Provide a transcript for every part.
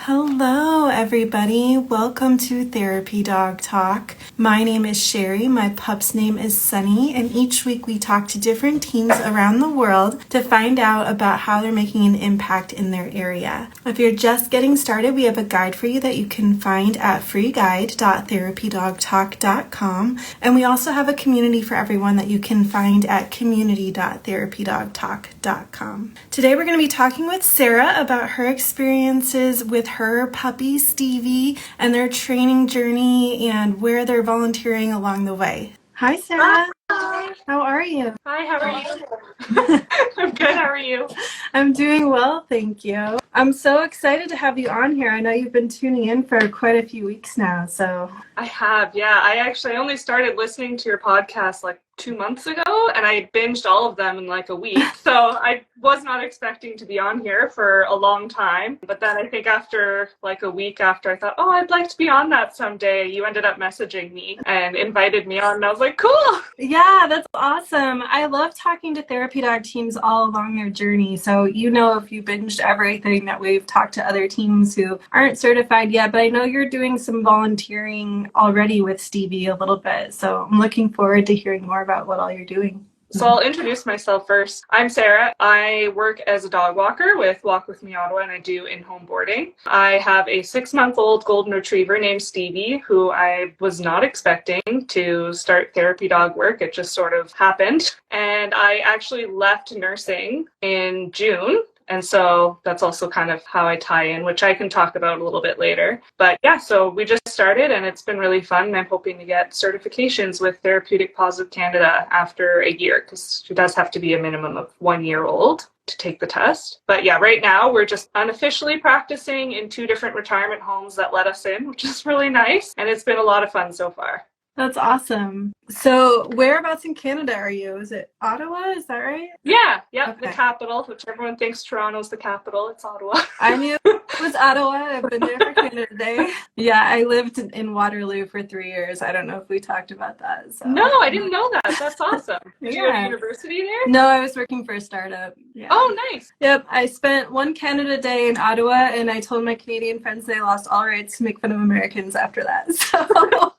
Hello, everybody. Welcome to Therapy Dog Talk. My name is Sherry. My pup's name is Sunny, and each week we talk to different teams around the world to find out about how they're making an impact in their area. If you're just getting started, we have a guide for you that you can find at freeguide.therapydogtalk.com, and we also have a community for everyone that you can find at community.therapydogtalk.com. Today we're going to be talking with Sarah about her experiences with her puppy Stevie and their training journey and where they're volunteering along the way. Hi, Sarah. Hi. How are you? Hi, how are you? I'm good, how are you? I'm doing well, thank you. I'm so excited to have you on here. I know you've been tuning in for quite a few weeks now, so. I have, yeah. I only started listening to your podcast like 2 months ago, and I binged all of them in like a week. So I was not expecting to be on here for a long time. But then I think after like a week after, I thought, oh, I'd like to be on that someday. You ended up messaging me and invited me on, and I was like, cool. Yeah, that's awesome. I love talking to therapy dog teams all along their journey. So, you know, if you binged everything that we've talked to other teams who aren't certified yet, but I know you're doing some volunteering already with Stevie a little bit. So I'm looking forward to hearing more about what all you're doing. So I'll introduce myself first. I'm Sarah. I work as a dog walker with Walk With Me Ottawa, and I do in-home boarding. I have a 6-month-old golden retriever named Stevie, who I was not expecting to start therapy dog work. It just sort of happened. And I actually left nursing in June. And so that's also kind of how I tie in, which I can talk about a little bit later. But yeah, so we just started and it's been really fun. And I'm hoping to get certifications with Therapeutic Positive Canada after a year, because she does have to be a minimum of 1 year old to take the test. But yeah, right now we're just unofficially practicing in 2 different retirement homes that let us in, which is really nice. And it's been a lot of fun so far. That's awesome. So whereabouts in Canada are you? Is it Ottawa? Is that right? Yeah, okay. The Okay. capital, which everyone thinks Toronto's the capital. It's Ottawa. I knew it was Ottawa. I've been there for Canada Day. Yeah, I lived in Waterloo for 3 years. I don't know if we talked about that. So. No, I didn't know that. That's awesome. Did you go to Yeah. university there? No, I was working for a startup. Yeah. Oh, nice. Yep, I spent one Canada Day in Ottawa, and I told my Canadian friends they lost all rights to make fun of Americans after that. So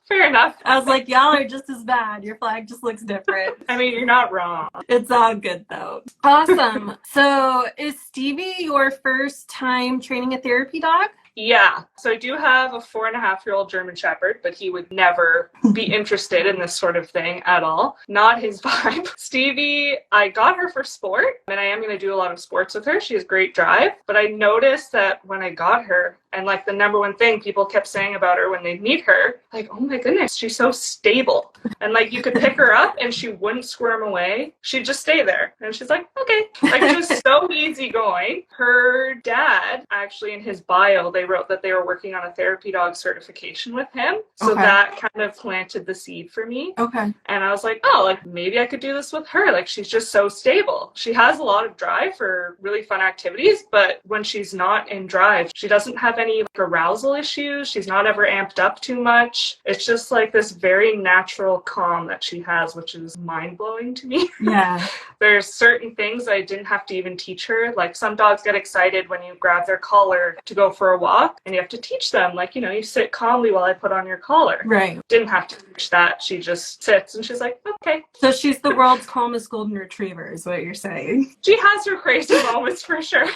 Fair enough. I was like, y'all are just as bad. Your flag just looks different. I mean, you're not wrong. It's all good, though. Awesome. So is Stevie your first time training a therapy dog? Yeah. So I do have a 4.5-year-old German Shepherd, but he would never be interested in this sort of thing at all. Not his vibe. Stevie, I got her for sport, and I am going to do a lot of sports with her. She has great drive. But I noticed that when I got her, and like the number one thing people kept saying about her when they meet her, like, oh my goodness, she's so stable. And like you could pick her up and she wouldn't squirm away. She'd just stay there. And she's like, okay. Like she was so easygoing. Her dad, actually in his bio, they wrote that they were working on a therapy dog certification with him. So Okay. that kind of planted the seed for me. Okay. And I was like, oh, like maybe I could do this with her. Like she's just so stable. She has a lot of drive for really fun activities, but when she's not in drive, she doesn't have any like arousal issues. She's not ever amped up too much. It's just like this very natural calm that she has, which is mind-blowing to me. Yeah. There's certain things I didn't have to even teach her. Like some dogs get excited when you grab their collar to go for a walk, and you have to teach them, like, you know, you sit calmly while I put on your collar. Right. Didn't have to teach that. She just sits and she's like, okay. So she's the world's calmest golden retriever is what you're saying. She has her crazy moments for sure.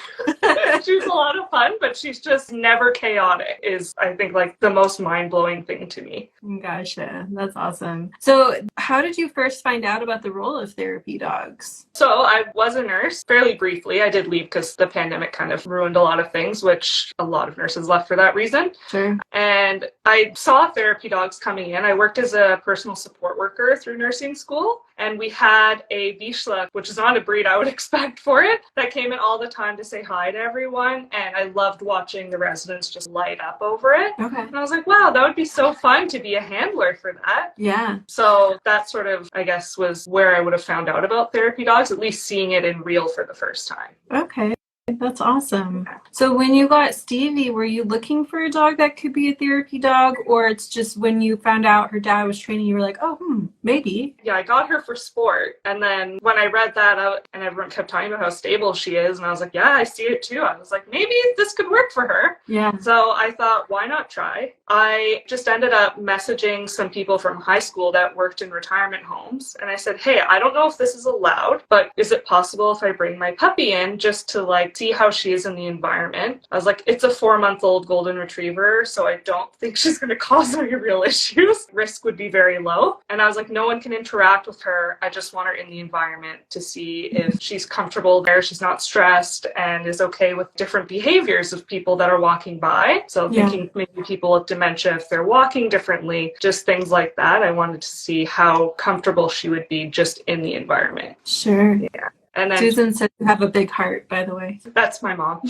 She's a lot of fun, but she's just never chaotic is, I think, like the most mind-blowing thing to me. Gotcha. That's awesome. So how did you first find out about the role of therapy dogs? So I was a nurse fairly briefly. I did leave because the pandemic kind of ruined a lot of things, which a lot of nurses left for that reason. Sure. And I saw therapy dogs coming in. I worked as a personal support worker through nursing school. And we had a Vizsla, which is not a breed I would expect for it, that came in all the time to say hi to everyone. And I loved watching the residents just light up over it. Okay. And I was like, wow, that would be so fun to be a handler for that. Yeah. So that sort of, I guess, was where I would have found out about therapy dogs, at least seeing it in real for the first time. Okay. That's awesome. So when you got Stevie, were you looking for a dog that could be a therapy dog, or it's just when you found out her dad was training, you were like, oh, maybe. Yeah, I got her for sport. And then when I read that out and everyone kept talking about how stable she is, and I was like, yeah, I see it too. I was like, maybe this could work for her. Yeah. So I thought, why not try? I just ended up messaging some people from high school that worked in retirement homes. And I said, hey, I don't know if this is allowed, but is it possible if I bring my puppy in just to like see how she is in the environment? I was like, it's a 4-month-old golden retriever, so I don't think she's going to cause any real issues. Risk would be very low. And I was like, no one can interact with her. I just want her in the environment to see if she's comfortable there, she's not stressed, and is okay with different behaviors of people that are walking by. So thinking maybe people with dementia, if they're walking differently, just things like that. I wanted to see how comfortable she would be just in the environment. Sure. Yeah. And then Susan said you have a big heart, by the way. That's my mom.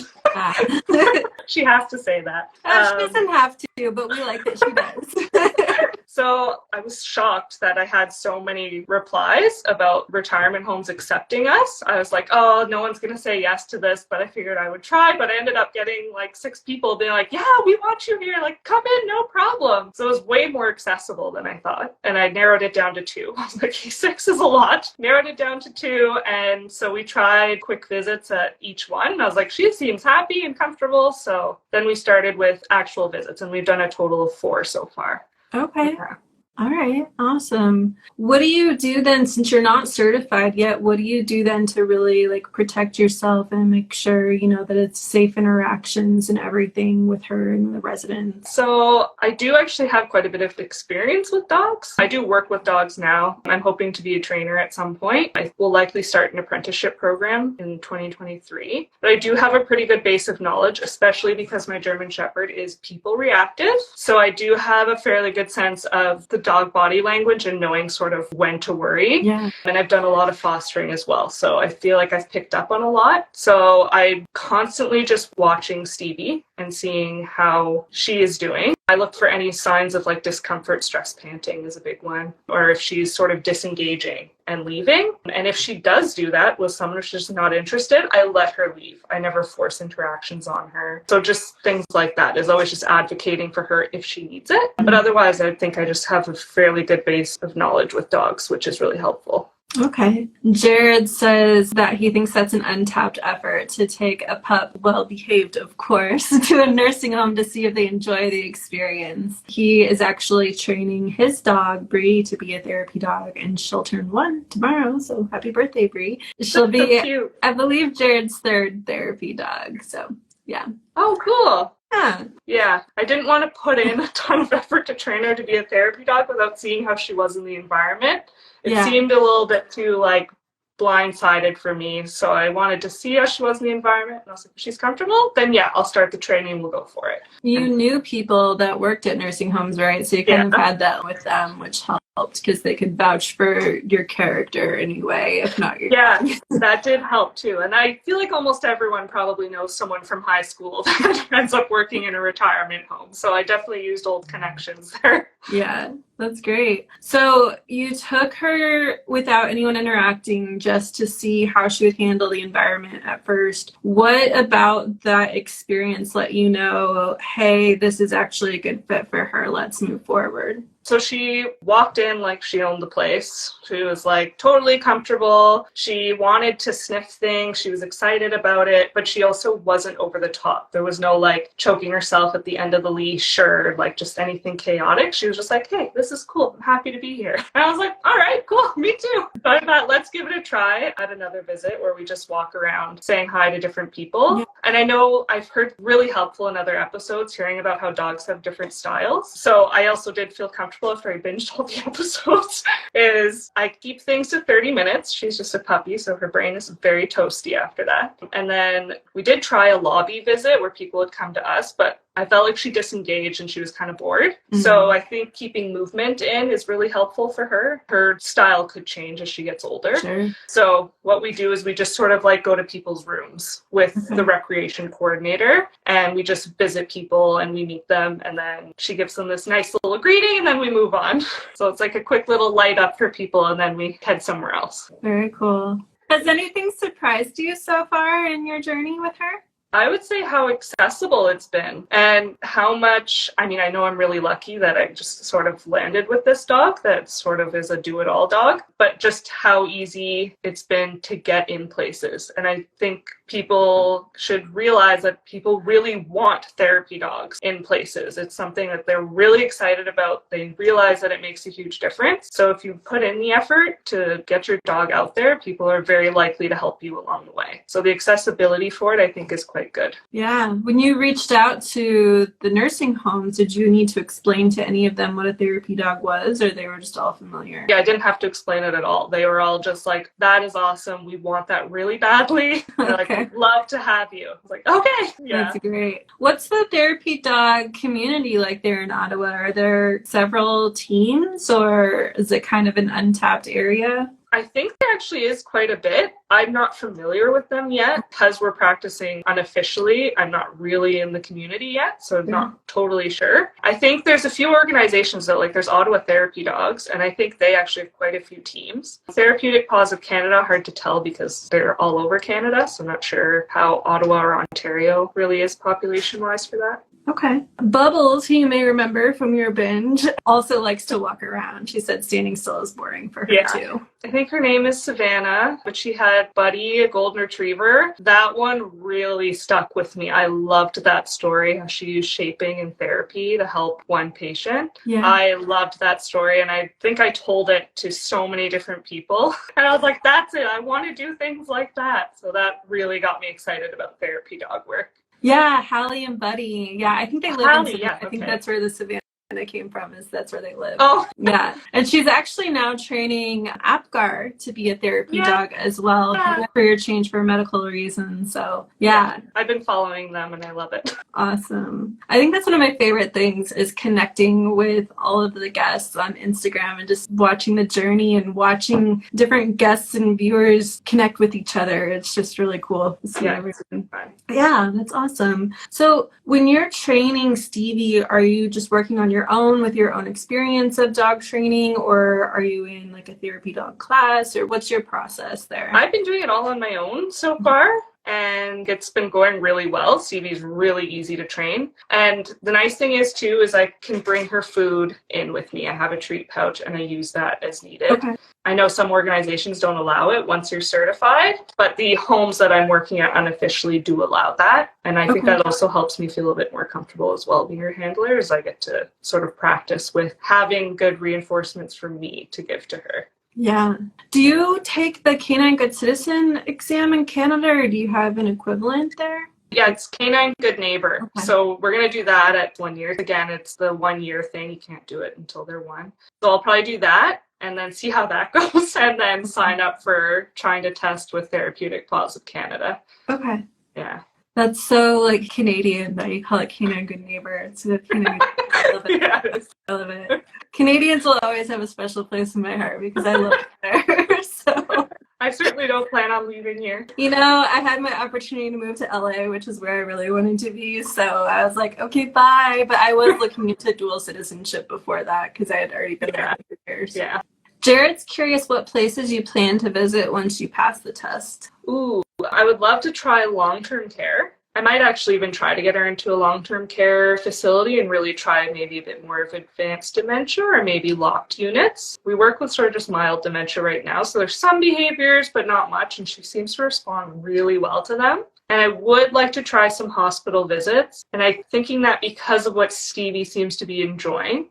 She has to say that. She doesn't have to, but we like that she does. So I was shocked that I had so many replies about retirement homes accepting us. I was like, oh, no one's going to say yes to this, but I figured I would try. But I ended up getting like 6 people being like, yeah, we want you here. Like, come in, no problem. So it was way more accessible than I thought. And I narrowed it down to 2. I was like, 6 is a lot. Narrowed it down to 2. And so we tried quick visits at each one. And I was like, she seems happy and comfortable. So then we started with actual visits, and we've done a total of 4 so far. Okay. Yeah. All right. Awesome. What do you do then, since you're not certified yet? What do you do then to really like protect yourself and make sure, you know, that it's safe interactions and everything with her and the residents? So I do actually have quite a bit of experience with dogs. I do work with dogs now. I'm hoping to be a trainer at some point. I will likely start an apprenticeship program in 2023. But I do have a pretty good base of knowledge, especially because my German Shepherd is people reactive. So I do have a fairly good sense of the dog body language and knowing sort of when to worry. Yeah. And I've done a lot of fostering as well. So I feel like I've picked up on a lot. So I'm constantly just watching Stevie and seeing how she is doing. I look for any signs of like discomfort. Stress panting is a big one, or if she's sort of disengaging and leaving. And if she does do that with someone who's just not interested, I let her leave. I never force interactions on her. So just things like that is always just advocating for her if she needs it. But otherwise, I think I just have a fairly good base of knowledge with dogs, which is really helpful. Okay. Jared says that he thinks that's an untapped effort to take a pup, well behaved, of course, to a nursing home to see if they enjoy the experience. He is actually training his dog, Bree, to be a therapy dog, and she'll turn 1 tomorrow. So happy birthday, Bree. She'll be, so cute. I believe, Jared's 3rd therapy dog. So yeah. Oh, cool. Yeah. Yeah, I didn't want to put in a ton of effort to train her to be a therapy dog without seeing how she was in the environment. It seemed a little bit too like blindsided for me. So I wanted to see how she was in the environment. And I was like, if she's comfortable, then yeah, I'll start the training. We'll go for it. You knew people that worked at nursing homes, right? So you kind of had that with them, which helped because they could vouch for your character anyway, if not your dog. That did help too. And I feel like almost everyone probably knows someone from high school that ends up working in a retirement home. So I definitely used old connections there. Yeah, that's great. So you took her without anyone interacting just to see how she would handle the environment at first. What about that experience let you know, hey, this is actually a good fit for her, let's move forward? So she walked in like she owned the place. She was like totally comfortable. She wanted to sniff things. She was excited about it, but she also wasn't over the top. There was no like choking herself at the end of the leash or like just anything chaotic. She was just like, hey, this is cool. I'm happy to be here. And I was like, all right, cool. Me too. So I thought, let's give it a try at another visit where we just walk around saying hi to different people. Yeah. And I know I've heard really helpful in other episodes hearing about how dogs have different styles. So I also did feel comfortable after I binged all the episodes is I keep things to 30 minutes. She's just a puppy, so her brain is very toasty after that. And then we did try a lobby visit where people would come to us, but I felt like she disengaged and she was kind of bored. Mm-hmm. So I think keeping movement in is really helpful for her. Her style could change as she gets older. Sure. So what we do is we just sort of like go to people's rooms with the recreation coordinator and we just visit people and we meet them and then she gives them this nice little greeting and then we move on. So it's like a quick little light up for people and then we head somewhere else. Very cool. Has anything surprised you so far in your journey with her? I would say how accessible it's been and how much, I mean, I know I'm really lucky that I just sort of landed with this dog that sort of is a do-it-all dog, but just how easy it's been to get in places. And I think people should realize that people really want therapy dogs in places. It's something that they're really excited about. They realize that it makes a huge difference. So if you put in the effort to get your dog out there, people are very likely to help you along the way. So the accessibility for it, I think, is quite good. Yeah. When you reached out to the nursing homes, did you need to explain to any of them what a therapy dog was, or they were just all familiar? Yeah, I didn't have to explain it at all. They were all just like, that is awesome. We want that really badly. They're like, we'd love to have you. I was like, okay. Yeah. That's great. What's the therapy dog community like there in Ottawa? Are there several teams, or is it kind of an untapped area? I think there actually is quite a bit. I'm not familiar with them yet because we're practicing unofficially. I'm not really in the community yet, so I'm not totally sure. I think there's a few organizations though, like there's Ottawa Therapy Dogs, and I think they actually have quite a few teams. Therapeutic Paws of Canada, hard to tell because they're all over Canada, so I'm not sure how Ottawa or Ontario really is population-wise for that. Okay. Bubbles, who you may remember from your binge, also likes to walk around. She said standing still is boring for her too. I think her name is Savannah, but she had Buddy, a golden retriever. That one really stuck with me. I loved that story, how she used shaping and therapy to help one patient. Yeah. I loved that story, and I think I told it to so many different people. And I was like, that's it. I want to do things like that. So that really got me excited about therapy dog work. Yeah, Hallie and Buddy. Yeah, I think they live in Savannah. Yeah, I think that's where the Savannah came from, is that's where they live. Oh. Yeah. And she's actually now training Apgar to be a therapy dog as well, career change for medical reasons. So, yeah. I've been following them and I love it. Awesome. I think that's one of my favorite things is connecting with all of the guests on Instagram and just watching the journey and watching different guests and viewers connect with each other. It's just really cool to see everything. Yeah, that's awesome. So when you're training Stevie, are you just working on your own with your own experience of dog training, or are you in like a therapy dog class, or what's your process there? I've been doing it all on my own so far, and it's been going really well. Stevie's really easy to train. And the nice thing is too, is I can bring her food in with me. I have a treat pouch and I use that as needed. Okay. I know some organizations don't allow it once you're certified, but the homes that I'm working at unofficially do allow that. And I think that also helps me feel a bit more comfortable as well being her handler, as I get to sort of practice with having good reinforcements for me to give to her. Yeah. Do you take the Canine Good Citizen exam in Canada, or do you have an equivalent there? Yeah, it's Canine Good Neighbor. Okay. So we're going to do that at 1 year. Again, it's the 1 year thing. You can't do it until they're 1. So I'll probably do that and then see how that goes, and then sign up for trying to test with Therapeutic Paws of Canada. Okay. Yeah. That's so like Canadian that you call it Canine Good Neighbor. It's a Canadian. I love it. Yes. I love it. Canadians will always have a special place in my heart because I love it there. So I certainly don't plan on leaving here. You know, I had my opportunity to move to LA, which is where I really wanted to be. So I was like, okay, bye. But I was looking into dual citizenship before that because I had already been there for years. Yeah. Jared's curious what places you plan to visit once you pass the test. Ooh, I would love to try long-term care. I might actually even try to get her into a long-term care facility and really try maybe a bit more of advanced dementia or maybe locked units. We work with sort of just mild dementia right now, so there's some behaviors, but not much, and she seems to respond really well to them. And I would like to try some hospital visits, and I'm thinking that because of what Stevie seems to be enjoying,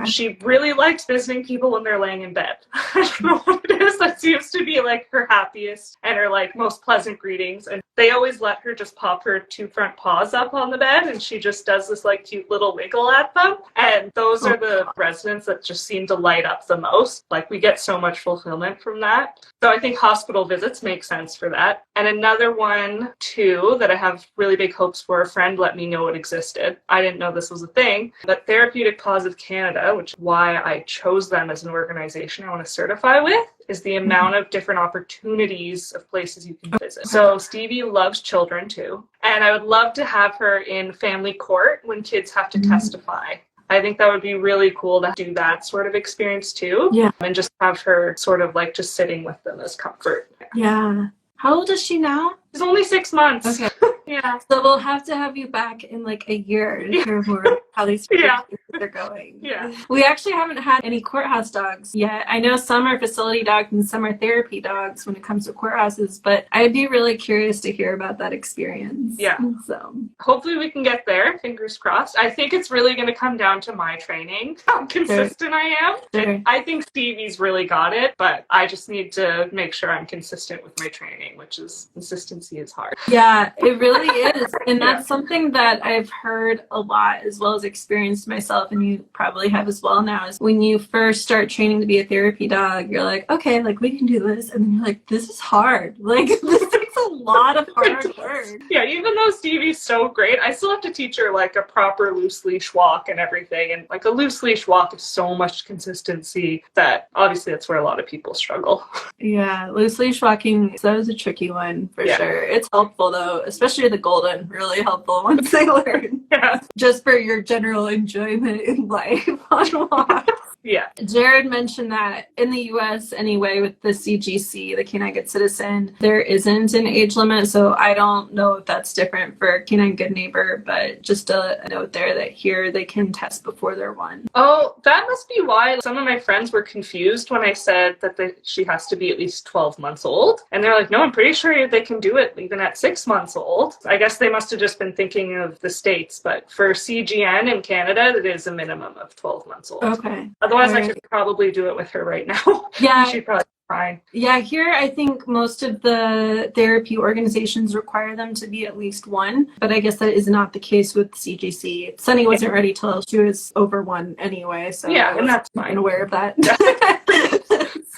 she really likes visiting people when they're laying in bed. I don't know what it is. That seems to be like her happiest and her like most pleasant greetings. And they always let her just pop her 2 front paws up on the bed, and she just does this like cute little wiggle at them. And those are the residents that just seem to light up the most. Like we get so much fulfillment from that. So I think hospital visits make sense for that. And another one too that I have really big hopes for, a friend let me know it existed. I didn't know this was a thing, but Therapeutic Paws of Canada, which is why I chose them as an organization I want to certify with, is the amount of different opportunities of places you can visit. So Stevie loves children too, and I would love to have her in family court when kids have to testify. I think that would be really cool to do that sort of experience too. Yeah. And just have her sort of like just sitting with them as comfort. Yeah. How old is she now? She's only 6 months. Okay. Yeah. So we'll have to have you back in like a year to hear more how these are going. Yeah. We actually haven't had any courthouse dogs yet. I know some are facility dogs and some are therapy dogs when it comes to courthouses, but I'd be really curious to hear about that experience. Yeah. So hopefully we can get there. Fingers crossed. I think it's really going to come down to my training, how consistent I am. Sure. I think Stevie's really got it, but I just need to make sure I'm consistent with my training, which is consistency is hard. Yeah, it really is. And that's something that I've heard a lot as well as experienced myself, and you probably have as well now, is when you first start training to be a therapy dog, you're like, okay, like we can do this. And then you're like, this is hard. Like this takes a lot of hard work. Yeah, even though Stevie's so great, I still have to teach her like a proper loose leash walk and everything. And like a loose leash walk is so much consistency that obviously that's where a lot of people struggle. Yeah, loose leash walking, that was a tricky one for sure. It's helpful though, especially the golden, really helpful once they learn. Yeah. Just for your general enjoyment in life on walks. Yeah. Jared mentioned that in the US anyway, with the CGC, the Canine Good Citizen, there isn't an age limit. So I don't know if that's different for Canine Good Neighbor, but just a note there that here they can test before they're 1. Oh, that must be why some of my friends were confused when I said that she has to be at least 12 months old. And they're like, no, I'm pretty sure they can do it even at 6 months old. I guess they must have just been thinking of the States, but for CGN in Canada, it is a minimum of 12 months old. Okay. Otherwise, I could probably do it with her right now. Yeah. She'd probably be fine. Yeah, here I think most of the therapy organizations require them to be at least 1, but I guess that is not the case with CGC. Sunny wasn't ready till she was over 1 anyway, so yeah, and that's fine. I'm aware of that.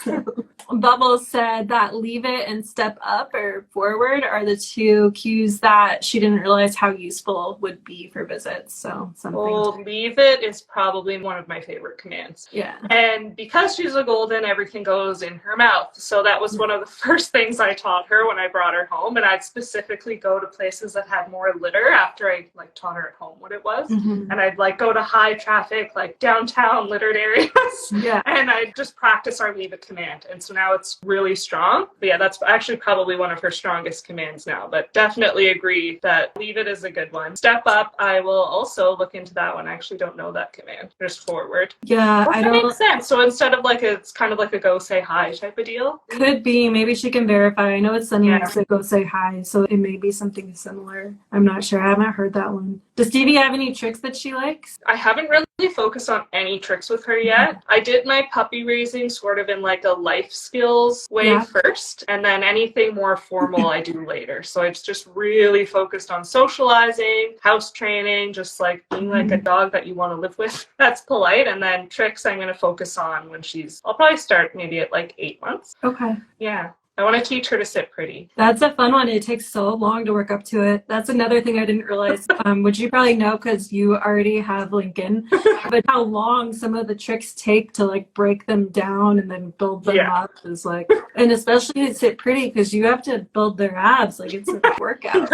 So, Bubbles said that leave it and step up or forward are the 2 cues that she didn't realize how useful would be for visits. So something. Well, leave it is probably one of my favorite commands. Yeah. And because she's a golden, everything goes in her mouth. So that was one of the first things I taught her when I brought her home. And I'd specifically go to places that had more litter after I like taught her at home what it was. Mm-hmm. And I'd like go to high traffic, like downtown littered areas. Yeah. And I'd just practice our leave it command. And so now it's really strong. But yeah, that's actually probably one of her strongest commands now. But definitely agree that leave it is a good one. Step up, I will also look into that one. I actually don't know that command. Just forward. Yeah, That makes sense. So instead of like it's kind of like a go say hi type of deal. Could be. Maybe she can verify. I know it's Sunny likes to go say hi, so it may be something similar. I'm not sure. I haven't heard that one. Does Stevie have any tricks that she likes? I haven't really focused on any tricks with her yet. I did my puppy raising sort of in like a life skills way first, and then anything more formal I do later. So it's just really focused on socializing, house training, just like being like a dog that you want to live with. That's polite. And then tricks I'm going to focus on when I'll probably start maybe at like 8 months. Okay. Yeah. I want to teach her to sit pretty. That's a fun one. It takes so long to work up to it. That's another thing I didn't realize, which you probably know because you already have Lincoln, but how long some of the tricks take to like break them down and then build them up is like, and especially to sit pretty because you have to build their abs. Like it's a workout.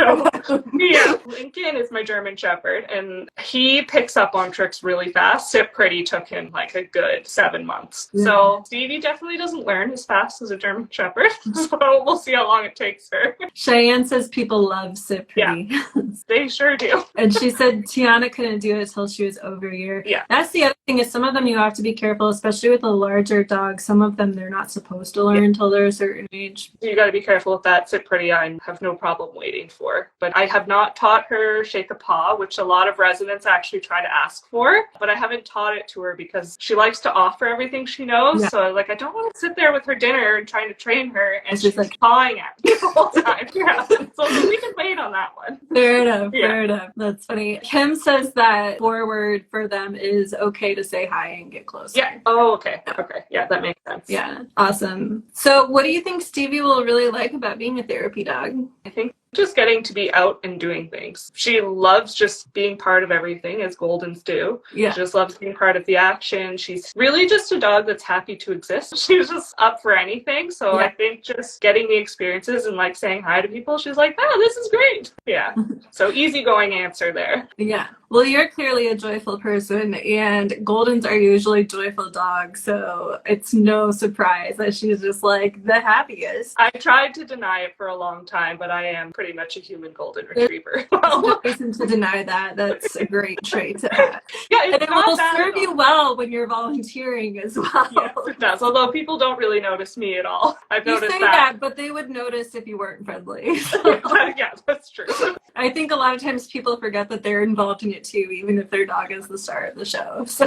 Yeah. Lincoln is my German Shepherd and he picks up on tricks really fast. Sit pretty took him like a good 7 months. Yeah. So Stevie definitely doesn't learn as fast as a German Shepherd. So we'll see how long it takes her. Cheyenne says people love sit pretty. Yeah, they sure do. And she said Tiana couldn't do it until she was over a year. Yeah. That's the other thing is some of them you have to be careful, especially with the larger dogs. Some of them they're not supposed to learn until they're a certain age. You got to be careful with that. Sit pretty I have no problem waiting for. But I have not taught her shake a paw, which a lot of residents actually try to ask for. But I haven't taught it to her because she likes to offer everything she knows. Yeah. So like I don't want to sit there with her dinner and trying to train her. And she's like pawing at me the whole time. Yeah. So we can wait on that one. Fair enough. Yeah. Fair enough. That's funny. Kim says that forward for them is okay to say hi and get close. Yeah. Oh, okay. Okay. Yeah, that makes sense. Yeah. Awesome. So what do you think Stevie will really like about being a therapy dog? I think Just getting to be out and doing things. She loves just being part of everything, as Goldens do. Yeah. She just loves being part of the action. She's really just a dog that's happy to exist. She's just up for anything. So Yeah. I think just getting the experiences and like saying hi to people, she's like, oh, this is great. Yeah. So easygoing answer there. Yeah. Well, you're clearly a joyful person, and Goldens are usually joyful dogs, so it's no surprise that she's just like the happiest. I tried to deny it for a long time, but I am pretty much a human golden retriever. There's no reason to deny that. That's a great trait to have. Yeah, And it's it not will bad serve at you all. well when you're volunteering as well. Yes, it does. Although people don't really notice me at all. I've You noticed say that. that, but they would notice if you weren't friendly. Yeah, that's true. I think a lot of times people forget that they're involved in it too, even if their dog is the star of the show. So,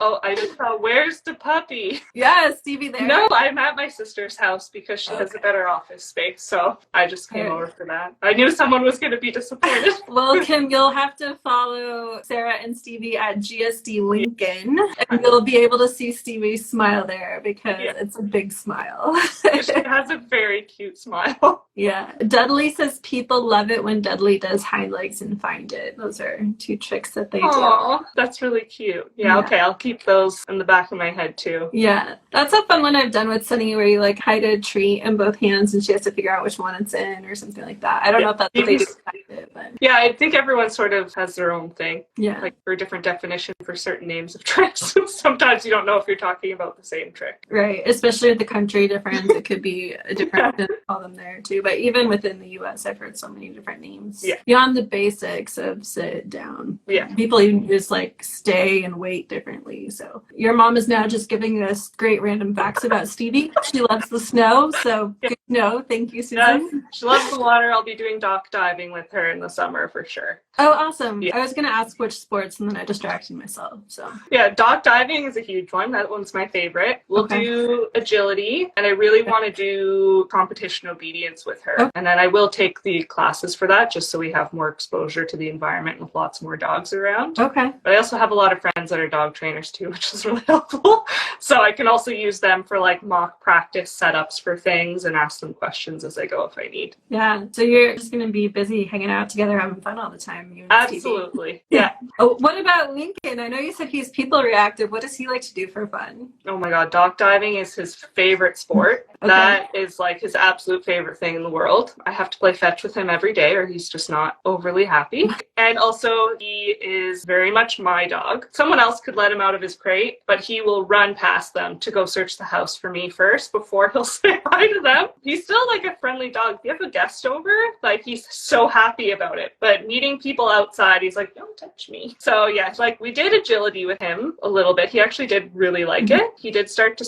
Oh, I just saw, where's the puppy? yeah, Stevie there. No, I'm at my sister's house because she has a Okay. better office space, so I just came Alright. over for that. I knew someone was going to be disappointed. Well, Kim, you'll have to follow Sarah and Stevie at GSD Lincoln, and you'll be able to see Stevie's smile there because Yeah. it's a big smile. She has a very cute smile. Yeah. Dudley says people love it when Dudley does hind legs and find it. Those are two tricks that they do. Aw, that's really cute. Yeah, Yeah. okay, I'll keep those in the back of my head too. Yeah, that's a fun one I've done with Sunny where you like hide a treat in both hands and she has to figure out which one it's in or something like that. I don't know if that's what they do behind it, but Yeah, I think everyone sort of has their own thing, yeah. like for a different definition for certain names of tricks. Sometimes you don't know if you're talking about the same trick. Right, especially with the country difference, it could be a different to call them there too. But even within the U.S., I've heard so many different names. Yeah. Beyond the basics of sit down. Yeah. People even just like stay and wait differently. So your mom is now just giving us great random facts about Stevie. She loves the snow, so good to know. Thank you, Susan. Yes, she loves the water. I'll be doing dock diving with her in the summer for sure. Oh, awesome. Yeah. I was going to ask which sports and then I distracted myself. So Yeah, dock diving is a huge one. That one's my favorite. We'll Okay. do agility, and I really want to do competition obedience with her. Okay. And then I will take the classes for that just so we have more exposure to the environment with lots more dogs around. okay. But I also have a lot of friends that are dog trainers too, which is really helpful. So I can also use them for like mock practice setups for things and ask them questions as I go if I need. Yeah. So you're just going to be busy hanging out together, having fun all the time. You and Stevie. Absolutely. Yeah. Oh, what about Lincoln? I know you said he's people reactive. What does he like to do for fun? Oh my God, dock diving is his favorite sport. Okay. That is like his absolute favorite thing in the world. I have to play fetch with him every day or he's just not overly happy. And also he is very much my dog. Someone else could let him out of his crate, but he will run past them to go search the house for me first before he'll say hi to them. He's still like a friendly dog. If you have a guest over, like he's so happy about it. But meeting people outside, he's like, don't touch me. So yeah, like we did agility with him a little bit. He actually did really like it. He did start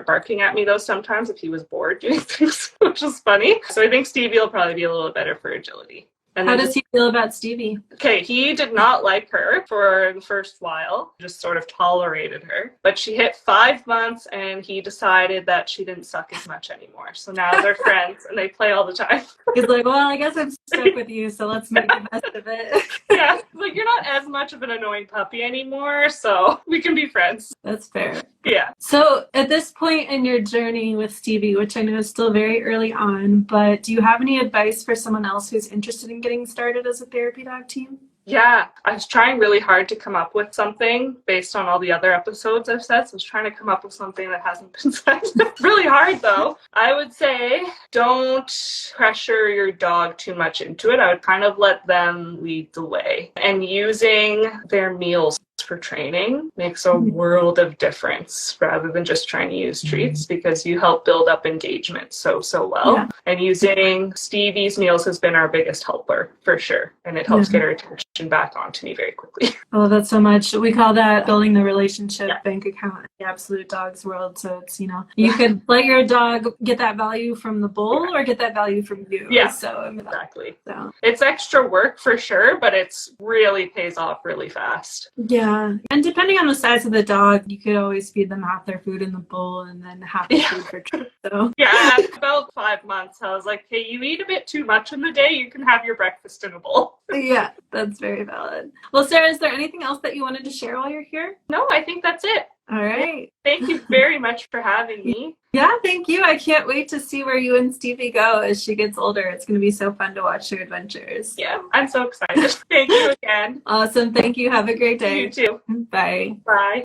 barking at me though sometimes if he was bored doing things, which is funny. So I think Stevie will probably be a little better for agility. And How then does he feel about Stevie? Okay, he did not like her for the first while, just sort of tolerated her. But she hit 5 months and he decided that she didn't suck as much anymore. So now they're friends and they play all the time. He's like, well, I guess I'm stuck with you, so let's make the best of it. Yeah, like you're not as much of an annoying puppy anymore, so we can be friends. That's fair. Yeah. So at this point in your journey with Stevie, which I know is still very early on, but do you have any advice for someone else who's interested in getting started as a therapy dog team? Yeah, I was trying really hard to come up with something based on all the other episodes I've said. So I was trying to come up with something that hasn't been said. Really hard though. I would say don't pressure your dog too much into it. I would kind of let them lead the way. And using their meals for training makes a world of difference rather than just trying to use treats because you help build up engagement so well. Yeah. And using Stevie's meals has been our biggest helper for sure. And it helps get her attention back onto me very quickly. I love that so much. We call that building the relationship bank account in the absolute dog's world. So it's, you could let your dog get that value from the bowl or get that value from you. Yeah, so exactly. So. It's extra work for sure, but it's really pays off really fast. Yeah. And depending on the size of the dog, you could always feed them half their food in the bowl and then half the food for treats. So. Yeah, about 5 months, I was like, hey, you eat a bit too much in the day, you can have your breakfast in a bowl. Yeah, that's very valid. Well, Sarah, is there anything else that you wanted to share while you're here? No, I think that's it. All right. Thank you very much for having me. Yeah, thank you. I can't wait to see where you and Stevie go as she gets older. It's going to be so fun to watch their adventures. Yeah, I'm so excited. Thank you again. Awesome. Thank you. Have a great day. You too. Bye. Bye.